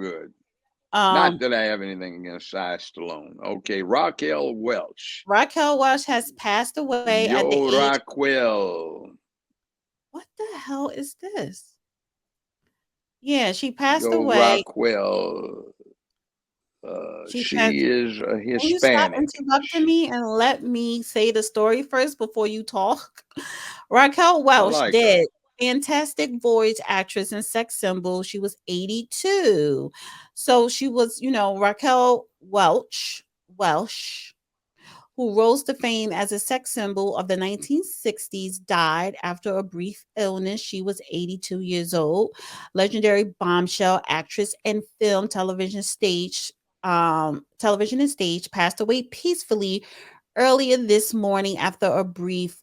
good. Not Um, that I have anything against Cy Stallone. Okay, Raquel Welch. Raquel Welch has passed away at the Yo, age. Raquel. What the hell is this? Yeah, she passed Yo, away. Raquel. She She passed. is a Can you stop Hispanic. interrupting me and let me say the story first before you talk? Raquel I Welch like her. did Fantastic Voyage actress and sex symbol. She was 82. So she was, Raquel Welch, who rose to fame as a sex symbol of the 1960s, died after a brief illness. She was 82 years old. Legendary bombshell actress and television and stage passed away peacefully earlier this morning after a brief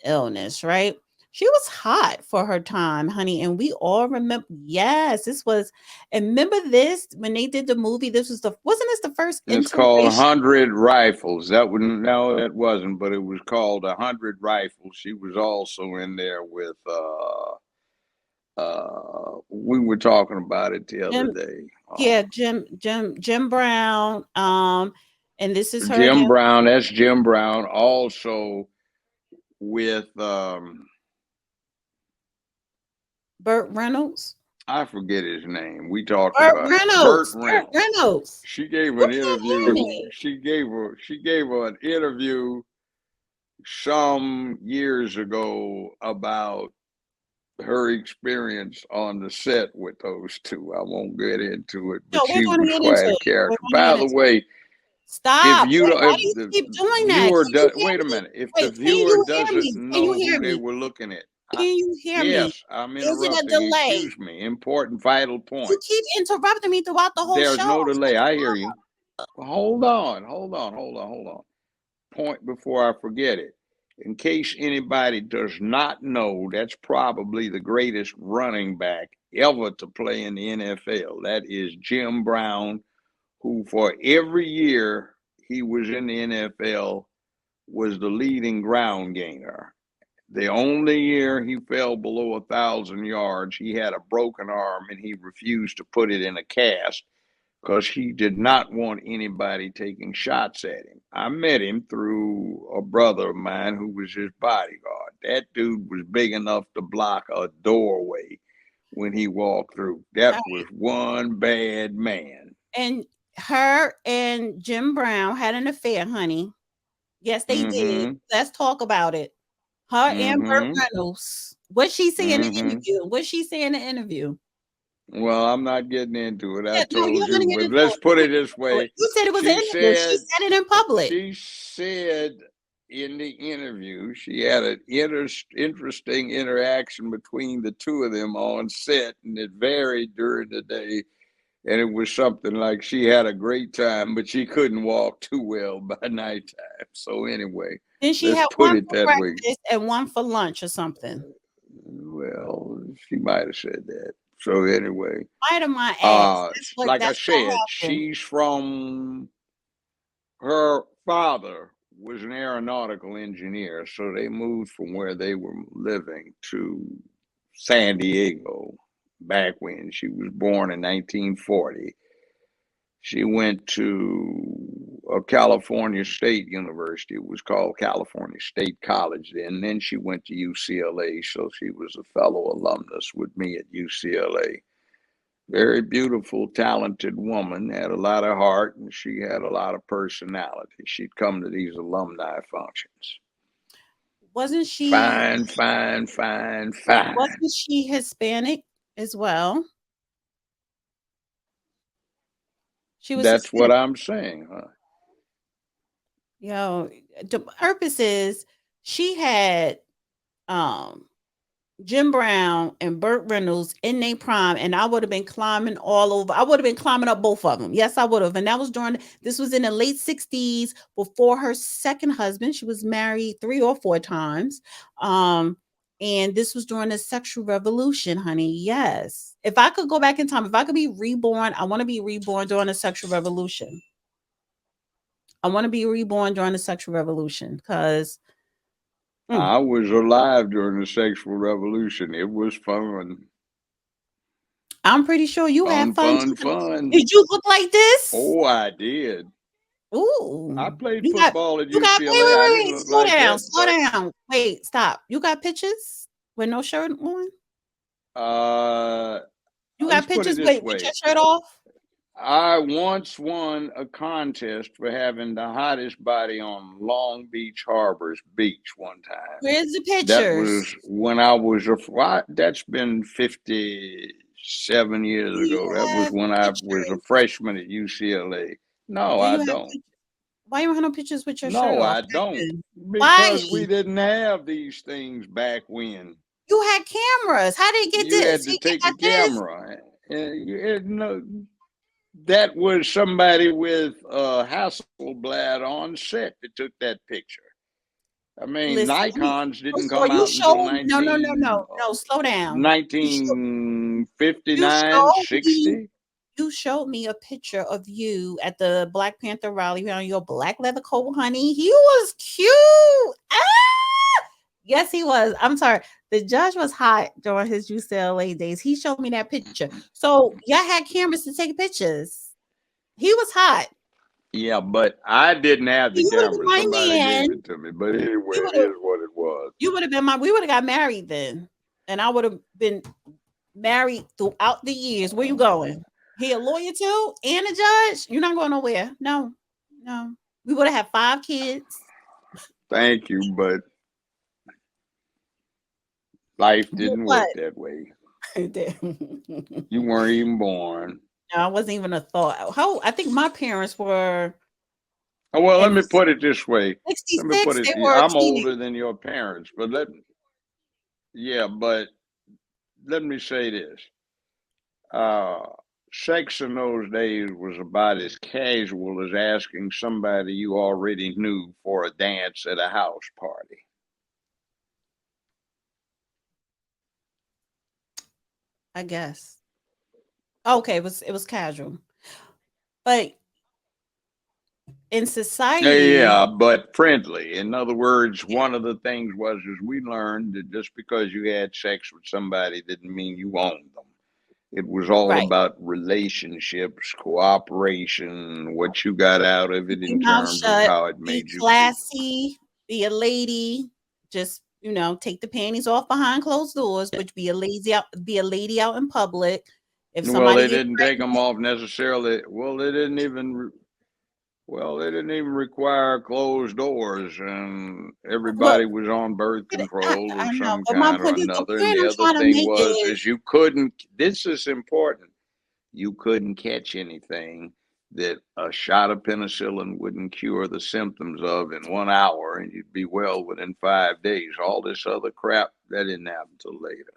illness, right? She was hot for her time, honey, and we all remember. Yes, this was. And remember this when they did the movie. This was the wasn't this the first It's called interracial? 100 Rifles. That wouldn't, no, that wasn't, but it was called 100 Rifles. She was also in there with, we were talking about it the other Jim, day. yeah, Jim Brown. And this is her and Jim him, Brown, that's Jim Brown. Also with, Burt Reynolds. I forget his name. We talked Burt about it. Burt Reynolds. Burt Reynolds. Reynolds. She gave You an can't hear interview. me. She gave her an interview some years ago about her experience on the set with those two. I won't get into it, No, but we're she going to was get quite into a it. We're character. going to By get the into it. way, if Stop. you Wait, don't, why if do you the keep doing that? viewer Can you does, hear wait a me? minute, if the Wait, can viewer you hear doesn't me? Can you know hear who they me? were looking at, Can you hear me? yes, I'm Is it a interrupting. delay? Excuse me. Important, vital You point. keep interrupting me throughout the whole There's show. no So delay. I hear you. Hold on. Point before I forget it. In case anybody does not know, that's probably the greatest running back ever to play in the NFL. That is Jim Brown, who for every year he was in the NFL was the leading ground gainer. The only year he fell below 1,000 yards, he had a broken arm and he refused to put it in a cast because he did not want anybody taking shots at him. I met him through a brother of mine who was his bodyguard. That dude was big enough to block a doorway when he walked through. That was one bad man. and her and Jim Brown had an affair, honey. Yes, they did. Mm-hmm. Let's talk about it. Her and Burt Mm-hmm. Reynolds. What she say in the Mm-hmm. interview? What she say in the interview? Well, I'm not getting into it. I Yeah, no, told you're you, gonna get but into let's it. You're put gonna it this get into it. way. You said it was an She interview. She said said it in public. she said in the interview she had an interesting interaction between the two of them on set, and it varied during the day. And it was something like she had a great time, but she couldn't walk too well by nighttime. So anyway, Then she let's had put one it for that way. breakfast and one for lunch or something. Well, she might have said that. So anyway, Might have my ass. like I That's what said, happened. she's from her father was an aeronautical engineer, so they moved from where they were living to San Diego back when she was born in 1940. She went to a California State University. It was called California State College then. Then she went to UCLA, so she was a fellow alumnus with me at UCLA. Very beautiful, talented woman, had a lot of heart, and she had a lot of personality. She'd come to these alumni functions. Wasn't she Fine, fine, fine, fine. wasn't she Hispanic as well? She was That's what Hispanic. I'm saying, huh? You know, the purpose is she had um Jim Brown and Burt Reynolds in their prime, and I would have been climbing all over. I would have been climbing up both of them. Yes, I would have. And that was this was in the late 60s before her second husband. She was married 3 or 4 times. Um, and this was during the sexual revolution, honey. Yes. If I could go back in time, if I could be reborn, I want to be reborn during the sexual revolution. I want to be reborn during the sexual revolution because I was alive during the sexual revolution. It was fun. I'm pretty sure you had Fun, fun fun, too. fun. Did you look like this? Oh, I did. I Ooh, played you got football at you got UCLA. I didn't wait, look slow like down, that, slow but down. Wait, stop. You got pictures with no shirt on? uh, You let's got put it pictures this with way. your shirt off? I once won a contest for having the hottest body on Long Beach Harbor's beach one time. Where's the That pictures? was when I was that's been 57 Do years you ago. That was have when I was a pictures? freshman at UCLA. No, Do I you have don't. why you don't have no pictures with your shirt No, off I back don't. then? Why? Because we didn't have these things back when. You had cameras. How did he get You this? had to He take got a this? camera. No, that was somebody with a Hasselblad on set that took that picture. I mean, Listen, let me Nikons didn't or come you out until showed no, slow down. You 1959, showed me 60. you showed me a picture of you at the Black Panther rally. You on your black leather coat, honey. He was cute. Yes, he was. I'm sorry. The judge was hot during his UCLA days. He showed me that picture. So y'all had cameras to take pictures. He was hot. Yeah, but I didn't have the You would have been camera. my Somebody gave man. it to me. But anyway, You it would have is what it was. you would have been my we would have got married then. And I would have been married throughout the years. Where you going? He a lawyer too and a judge? You're not going nowhere. No, no. We would have had 5 kids. Thank you, but life But didn't what? work that way. No, You weren't even born. I wasn't even a thought. How I think my parents were Oh, well, let in me put it this way. Let me put 66. it. They were I'm teenagers. older than your parents, but but let me say this. Uh, Sex in those days was about as casual as asking somebody you already knew for a dance at a house party. I guess. Okay, it was casual. But in society, Yeah, but friendly. In other words, one of the things was is we learned that just because you had sex with somebody didn't mean you owned them. It was all right. about relationships, cooperation, what you got out of Keep it in your mouth terms of shut, how it be made you feel. classy, be a lady, just take the panties off behind closed doors, but be a lady out in public. If Well, somebody they get didn't take them pregnant, off necessarily. They didn't even require closed doors, and well, everybody was on birth control I of know, some but my kind or point is the another. And point the I'm other trying to thing make was is is you couldn't. This is important. You couldn't catch anything that a shot of penicillin wouldn't cure the symptoms of in 1 hour, and you'd be well within 5 days. All this other crap that didn't happen till later.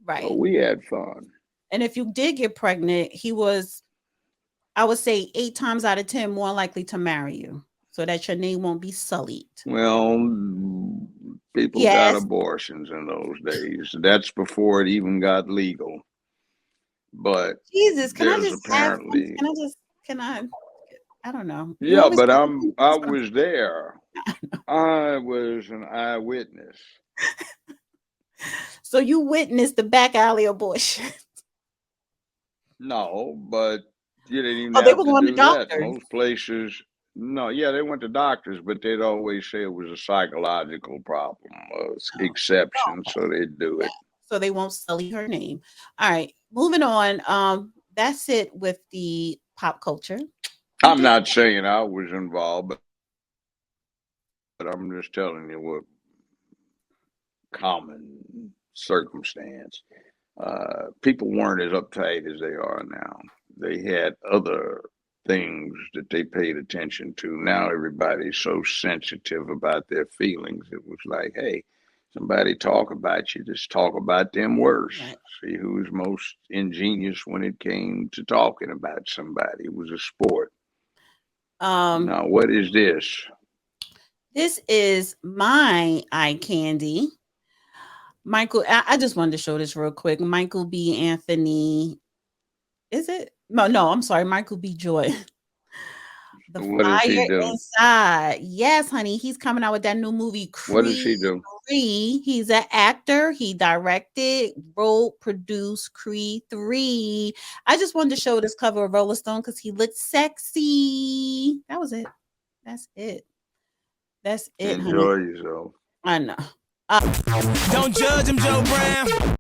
So right. we had fun. And if you did get pregnant, he was, I would say, 8 times out of 10 more likely to marry you, so that your name won't be sullied. Well, people got Yes, abortions in those days. That's before it even got legal. But Jesus, can I there's just have one? apparently, Can I don't know. You yeah, always but got I was there. I was an eyewitness. so you witnessed the back alley abortion. No, but you didn't even Oh, they have were to going to do that. doctors. Most places, no, yeah, they went to doctors, but they'd always say it was a psychological problem, Oh, exception, okay. so they'd do Yeah. it. So they won't sully her name. All right, moving on. That's it with the pop culture. We I'm did not saying I was involved, but I'm just telling you what common circumstance. People weren't as uptight as they are now. They had other things that they paid attention to. Now everybody's so sensitive about their feelings. It was like, hey, somebody talk about you, just talk about them worse. right. See who's most ingenious when it came to talking about somebody. It was a sport. Um, Now, what is this? this is my eye candy. Michael, I just wanted to show this real quick. Michael B. Anthony, is it? No, no, I'm sorry, Michael B. Joy. The What does he Fire do? Inside. Yes, honey, he's coming out with that new movie, What does he Creed do? 3. He's an actor. He directed, wrote, produced Creed 3. I just wanted to show this cover of Rolling Stone because he looked sexy. That was it. That's it. That's it, honey. Enjoy yourself. I know. Don't judge him, Joe Brown.